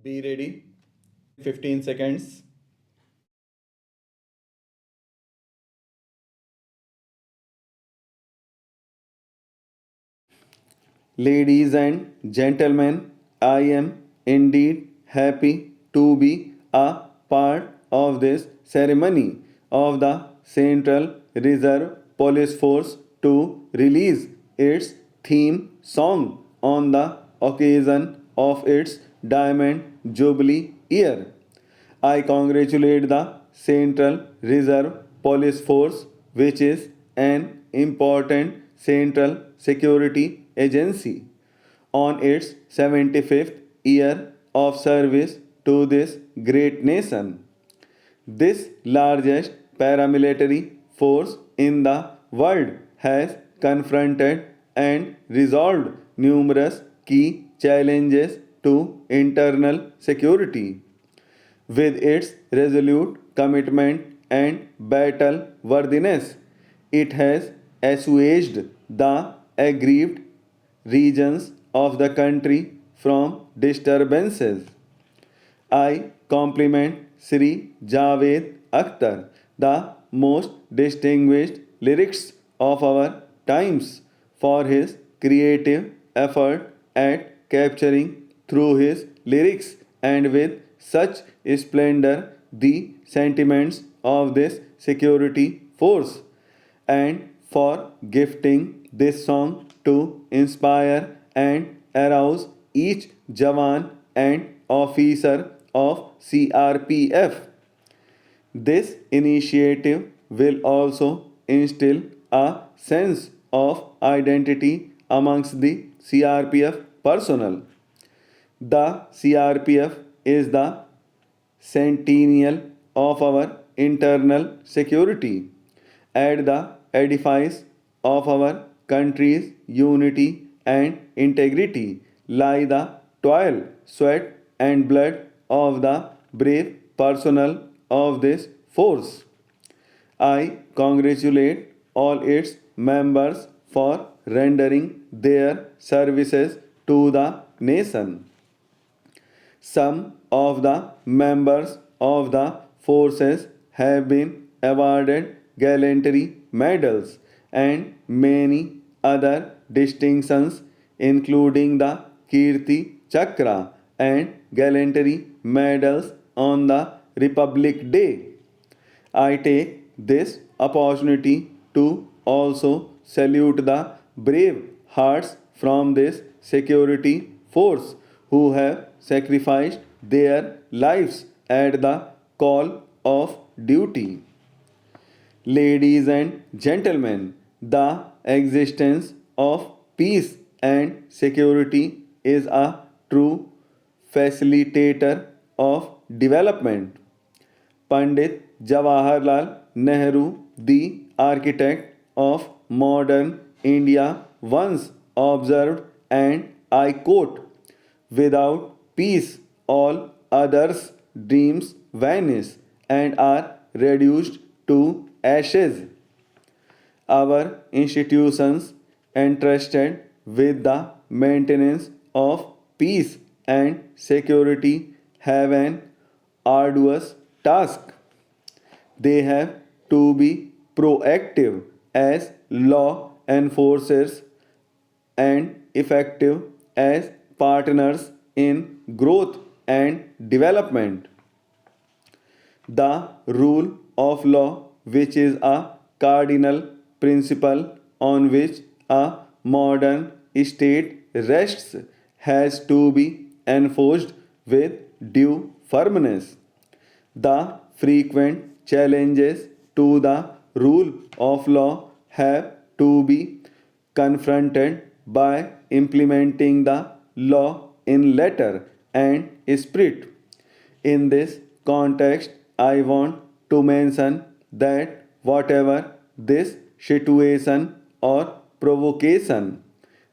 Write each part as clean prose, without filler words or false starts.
Be ready. 15 seconds. Ladies and gentlemen, I am indeed happy to be a part of this ceremony of the Central Reserve Police Force to release its theme song on the occasion of its Diamond Jubilee year. I congratulate the Central Reserve Police Force, which is an important central security agency, on its 75th year of service to this great nation. This largest paramilitary force in the world has confronted and resolved numerous key challenges to internal security. With its resolute commitment and battle worthiness, it has assuaged the aggrieved regions of the country from disturbances. I compliment Sri Javed Akhtar, the most distinguished lyricist of our times, for his creative effort at capturing through his lyrics and with such splendor the sentiments of this security force, and for gifting this song to inspire and arouse each Jawan and officer of CRPF. This initiative will also instill a sense of identity amongst the CRPF personnel. The CRPF is the centennial of our internal security. At the edifice of our country's unity and integrity lie the toil, sweat, and blood of the brave personnel of this force. I congratulate all its members for rendering their services to the nation. Some of the members of the forces have been awarded gallantry medals and many other distinctions, including the Kirti Chakra and gallantry medals on the Republic Day. I take this opportunity to also salute the brave hearts from this security force who have sacrificed their lives at the call of duty. Ladies and gentlemen, the existence of peace and security is a true facilitator of development. Pandit Jawaharlal Nehru, the architect of modern India, once observed, and I quote, "Without peace, all others' dreams vanish and are reduced to ashes." Our institutions entrusted with the maintenance of peace and security have an arduous task. They have to be proactive as law enforcers and effective as partners in growth and development. The rule of law, which is a cardinal principle on which a modern state rests, has to be enforced with due firmness. The frequent challenges to the rule of law have to be confronted by implementing the law in letter and spirit. In this context, I want to mention that whatever this situation or provocation,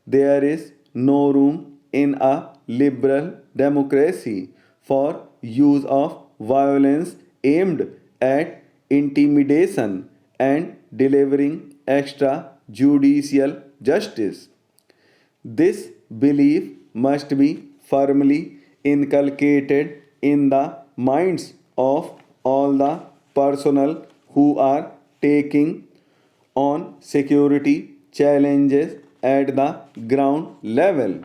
there is no room in a liberal democracy for use of violence aimed at intimidation and delivering extrajudicial justice. This belief must be firmly inculcated in the minds of all the personnel who are taking on security challenges at the ground level.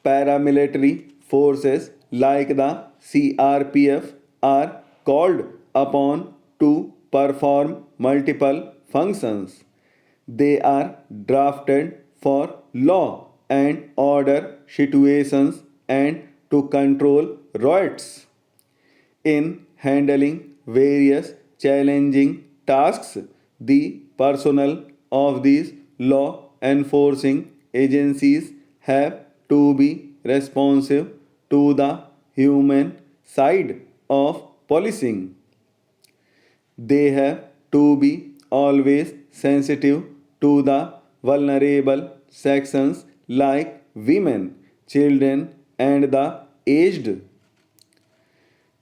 Paramilitary forces like the CRPF are called upon to perform multiple functions. They are drafted for law and order situations and to control riots. In handling various challenging tasks, the personnel of these law enforcing agencies have to be responsive to the human side of policing. They have to be always sensitive to the vulnerable sections like women, children, and the aged.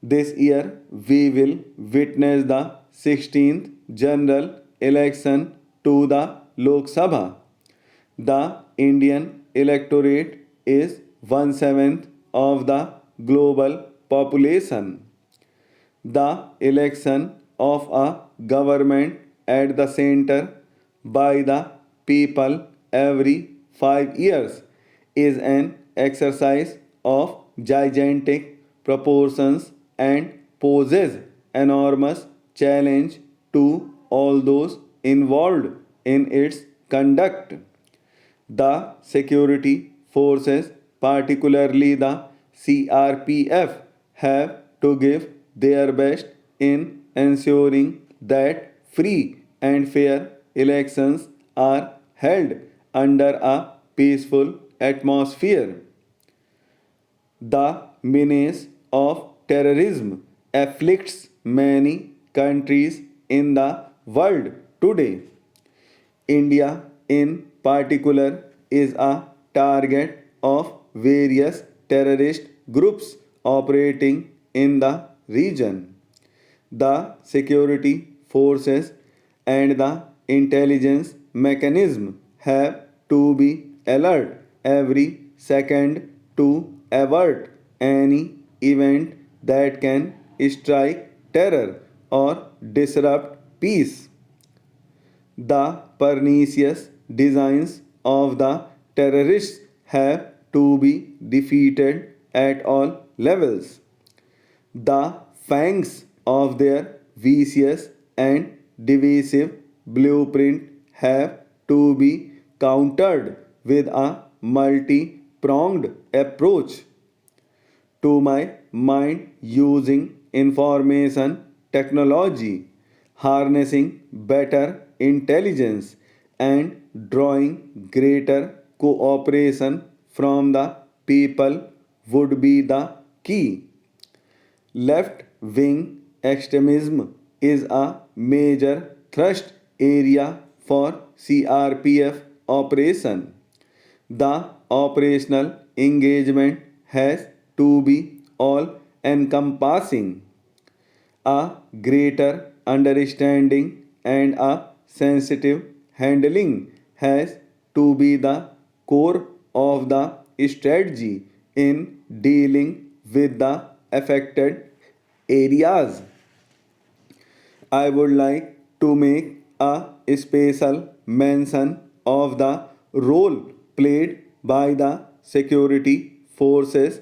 This year, we will witness the 16th general election to the Lok Sabha. The Indian electorate is 1/7 of the global population. The election of a government at the center by the people every 5 years is an exercise of gigantic proportions and poses enormous challenge to all those involved in its conduct. The security forces, particularly the CRPF, have to give their best in ensuring that free and fair elections are held under a peaceful atmosphere. The menace of terrorism afflicts many countries in the world today. India, in particular, is a target of various terrorist groups operating in the region. The security forces and the intelligence mechanism have to be alert every second to avert any event that can strike terror or disrupt peace. The pernicious designs of the terrorists have to be defeated at all levels. The fangs of their vicious and divisive blueprint have to be countered with a multi pronged approach. To my mind, using information technology, harnessing better intelligence, and drawing greater cooperation from the people would be the key. Left wing extremism is a major thrust area for CRPF operation. The operational engagement has to be all encompassing. A greater understanding and a sensitive handling has to be the core of the strategy in dealing with the affected areas. I would like to make a special mention of the role played by the security forces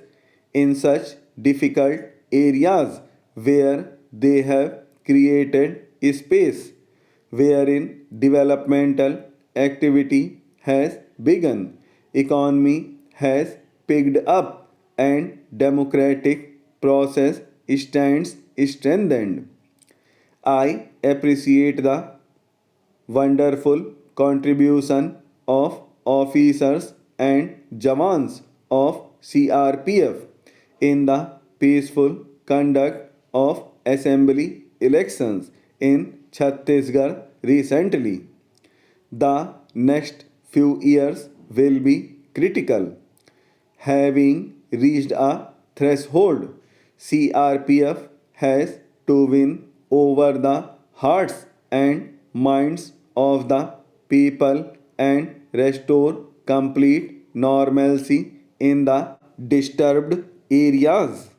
in such difficult areas where they have created space wherein developmental activity has begun, economy has picked up, and democratic process stands strengthened. I appreciate the wonderful contribution of officers and jawans of CRPF in the peaceful conduct of assembly elections in Chhattisgarh recently. The next few years will be critical. Having reached a threshold, CRPF has to win over the hearts and minds of the people and restore complete normalcy in the disturbed areas.